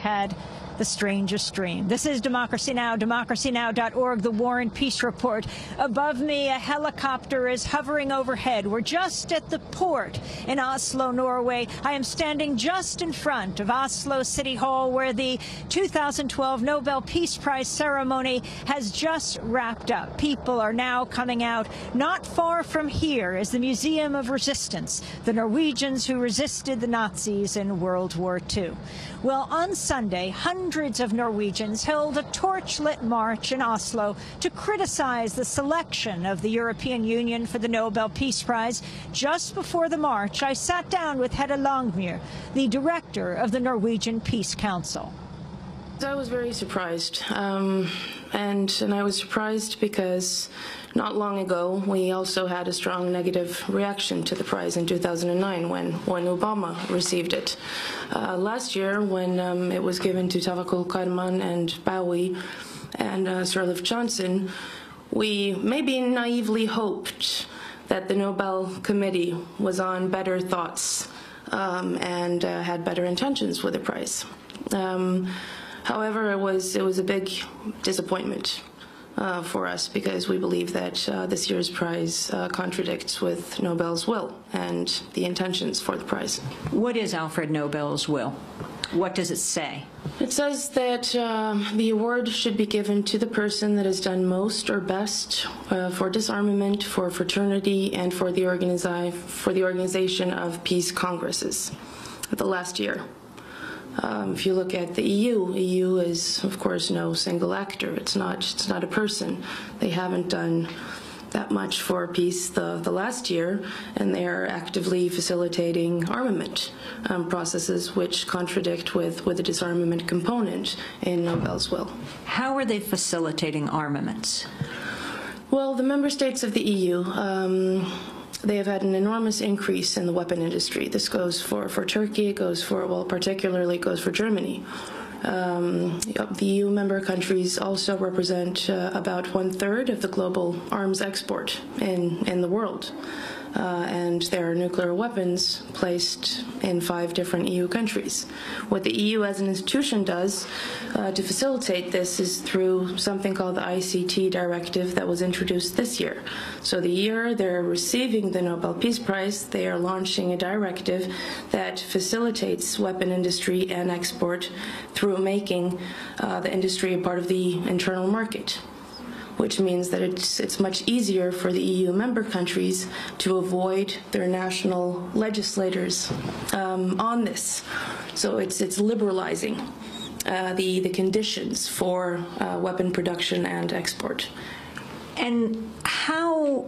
had the strangest dream. This is Democracy Now!, democracynow.org, the War and Peace Report. Above me, a helicopter is hovering overhead. We're just at the port in Oslo, Norway. I am standing just in front of Oslo City Hall, where the 2012 Nobel Peace Prize ceremony has just wrapped up. People are now coming out. Not far from here is the Museum of Resistance, the Norwegians who resisted the Nazis in World War II. Well, on Sunday, hundreds of Norwegians held a torch-lit march in Oslo to criticize the selection of the European Union for the Nobel Peace Prize. Just before the march, I sat down with Hedda Langemyr, the director of the Norwegian Peace Council. I was very surprised, and I was surprised because not long ago we also had a strong negative reaction to the prize in 2009 when Obama received it. Last year, when it was given to Tawakkol Karman and Bowie and Sirleaf Johnson, we maybe naively hoped that the Nobel Committee was on better thoughts and had better intentions with the prize. However, it was a big disappointment for us because we believe that this year's prize contradicts with Nobel's will and the intentions for the prize. What is Alfred Nobel's will? What does it say? It says that the award should be given to the person that has done most or best for disarmament, for fraternity, and for the organization of peace congresses the last year. If you look at the EU is, of course, no single actor. It's not a person. They haven't done that much for peace the last year, and they are actively facilitating armament processes which contradict with the disarmament component in Nobel's will. How are they facilitating armaments? Well, the member states of the EU, they have had an enormous increase in the weapon industry. This goes for Turkey, it goes for, well, particularly it goes for Germany. The EU member countries also represent about 1/3 of the global arms export in the world. And there are nuclear weapons placed in 5 different EU countries. What the EU as an institution does to facilitate this is through something called the ICT directive that was introduced this year. So the year they're receiving the Nobel Peace Prize, they are launching a directive that facilitates weapon industry and export through making the industry a part of the internal market, which means that it's much easier for the EU member countries to avoid their national legislators on this. So it's liberalizing the conditions for weapon production and export. And how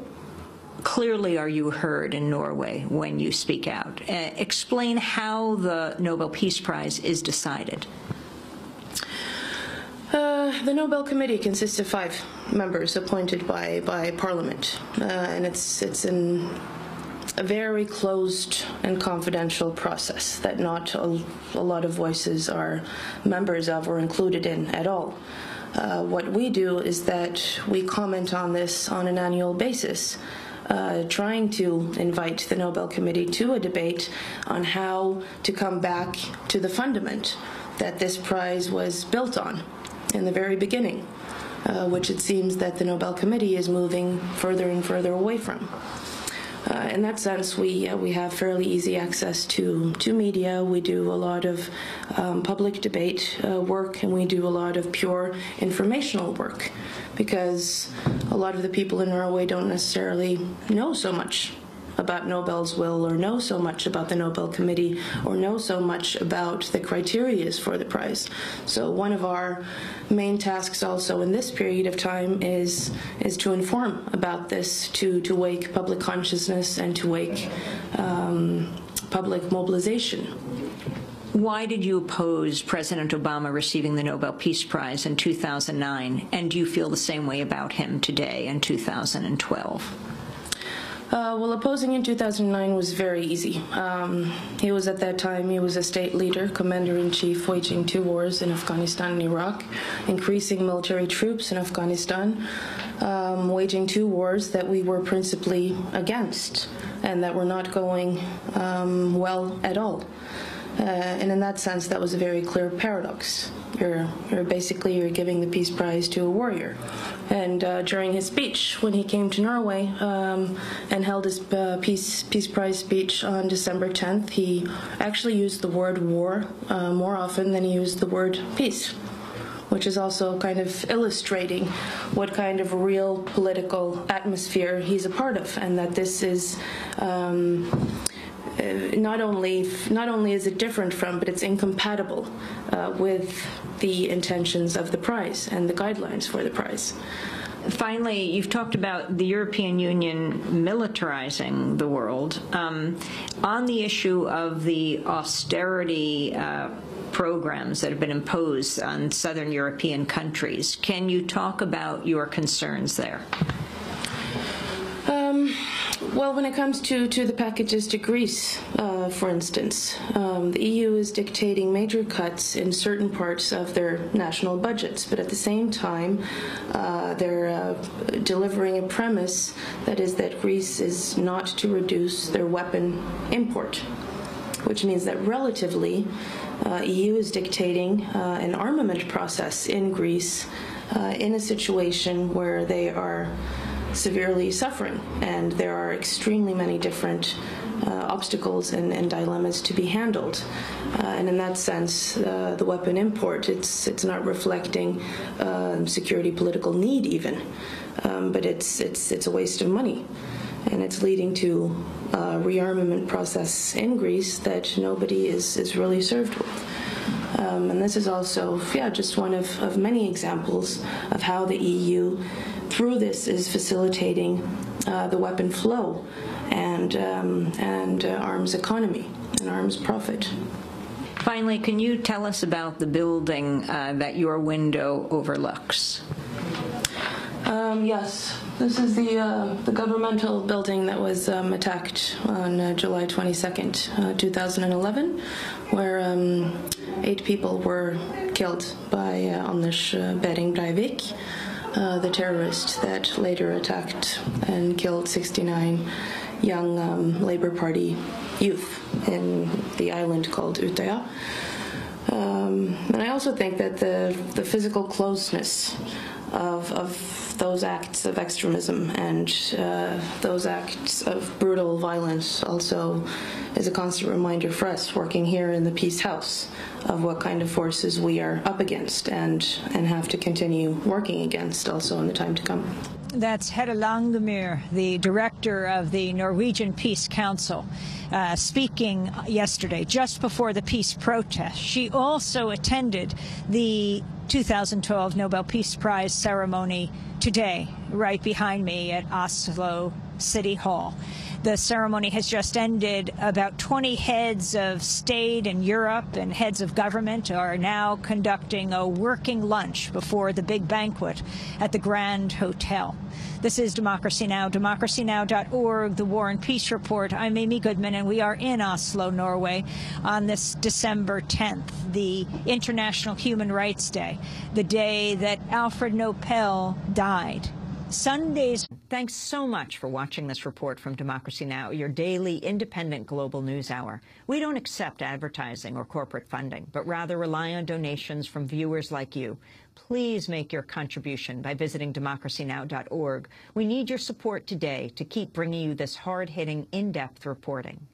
clearly are you heard in Norway when you speak out? Explain how the Nobel Peace Prize is decided. The Nobel Committee consists of 5 members appointed by Parliament, and it's in a very closed and confidential process that not a lot of voices are members of or included in at all. What we do is that we comment on this on an annual basis, trying to invite the Nobel Committee to a debate on how to come back to the fundament that this prize was built on in the very beginning, which it seems that the Nobel Committee is moving further and further away from. In that sense, we have fairly easy access to media. We do a lot of public debate work, and we do a lot of pure informational work, because a lot of the people in Norway don't necessarily know so much about Nobel's will, or know so much about the Nobel Committee, or know so much about the criteria for the prize. So one of our main tasks also in this period of time is to inform about this, to wake public consciousness and to wake public mobilization. Why did you oppose President Obama receiving the Nobel Peace Prize in 2009, and do you feel the same way about him today in 2012? Well, opposing in 2009 was very easy. He was at that time, he was a state leader, commander-in-chief, waging 2 wars in Afghanistan and Iraq, increasing military troops in Afghanistan, waging 2 wars that we were principally against and that were not going well at all. And in that sense, that was a very clear paradox. You're giving the Peace Prize to a warrior. And during his speech, when he came to Norway and held his Peace Prize speech on December 10th, he actually used the word war more often than he used the word peace, which is also kind of illustrating what kind of real political atmosphere he's a part of, and that this is not only is it different from, but it's incompatible with the intentions of the prize and the guidelines for the prize. Finally, you've talked about the European Union militarizing the world. On the issue of the austerity programs that have been imposed on southern European countries, can you talk about your concerns there? Well, when it comes to the packages to Greece, for instance, the EU is dictating major cuts in certain parts of their national budgets, but at the same time, they're delivering a premise that is that Greece is not to reduce their weapon import, which means that relatively, EU is dictating an armament process in Greece in a situation where they are severely suffering, and there are extremely many different obstacles and dilemmas to be handled. And in that sense, the weapon import, it's not reflecting security political need even, but it's a waste of money. And it's leading to a rearmament process in Greece that nobody is really served with. And this is also, just one of many examples of how the EU, through this, is facilitating the weapon flow and arms economy and arms profit. Finally, can you tell us about the building that your window overlooks? Yes, this is the governmental building that was attacked on July 22nd, 2011, where 8 people were killed by Anders Behring Breivik, the terrorist that later attacked and killed 69 young Labour Party youth in the island called Utøya. And I also think that the physical closeness of those acts of extremism and those acts of brutal violence also is a constant reminder for us working here in the Peace House of what kind of forces we are up against and have to continue working against also in the time to come. That's Hedda Langemyr, the director of the Norwegian Peace Council, speaking yesterday, just before the peace protest. She also attended the 2012 Nobel Peace Prize ceremony today, right behind me at Oslo City Hall. The ceremony has just ended. About 20 heads of state in Europe and heads of government are now conducting a working lunch before the big banquet at the Grand Hotel. This is Democracy Now!, democracynow.org, the War and Peace Report. I'm Amy Goodman, and we are in Oslo, Norway, on this December 10th, the International Human Rights Day, the day that Alfred Nobel died. Sundays. Thanks so much for watching this report from Democracy Now!, your daily independent global news hour. We don't accept advertising or corporate funding, but rather rely on donations from viewers like you. Please make your contribution by visiting democracynow.org. We need your support today to keep bringing you this hard-hitting, in-depth reporting.